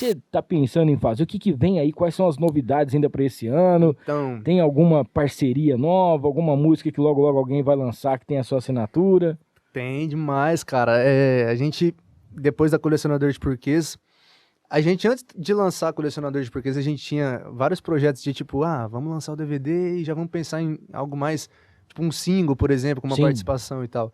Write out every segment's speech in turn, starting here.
você tá pensando em fazer? O que vem aí? Quais são as novidades ainda pra esse ano? Então, Tem alguma parceria nova? Alguma música que logo alguém vai lançar que tem a sua assinatura? tem demais, cara. A gente, depois da Colecionador de Porquês, antes de lançar Colecionador de Porquês, a gente tinha vários projetos de tipo, vamos lançar o DVD e já vamos pensar em algo mais, tipo um single, por exemplo, com uma Sim. participação e tal.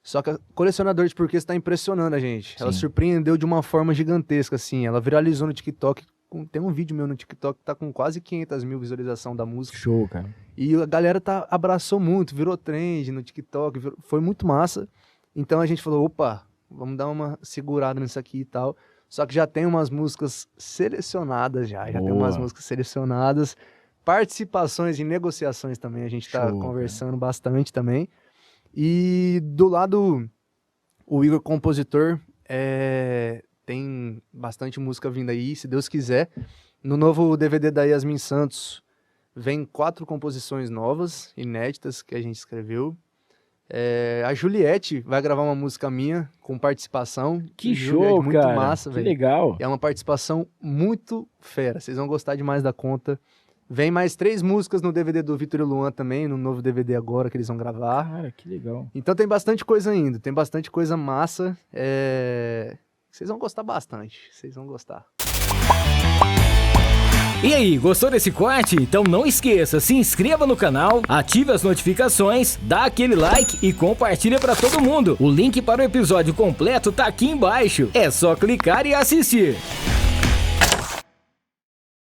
Só que a Colecionador de Porquês tá impressionando a gente. Ela Sim. surpreendeu de uma forma gigantesca, assim. Ela viralizou no TikTok. Tem um vídeo meu no TikTok que tá com quase 500 mil visualizações da música. Show, cara. E a galera abraçou muito, virou trend no TikTok, foi muito massa. Então a gente falou, opa, vamos dar uma segurada nisso aqui e tal. Só que já tem umas músicas selecionadas tem umas músicas selecionadas. Participações em negociações também, a gente tá conversando bastante também. E do lado, o Igor compositor, tem bastante música vindo aí, se Deus quiser. No novo DVD da Yasmin Santos, vem 4 composições novas, inéditas, que a gente escreveu. A Juliette vai gravar uma música minha, com participação. Que show, muito cara. massa, que velho. legal. É uma participação muito fera, vocês vão gostar demais da conta. Vem mais 3 músicas no DVD do Vitor e Luan também, no novo DVD agora que eles vão gravar. Cara, que legal. Então tem bastante coisa ainda, tem bastante coisa massa. Vocês vão gostar bastante, vocês vão gostar. E aí, gostou desse corte? Então não esqueça, se inscreva no canal, ative as notificações, dá aquele like e compartilha pra todo mundo. O link para o episódio completo tá aqui embaixo. É só clicar e assistir.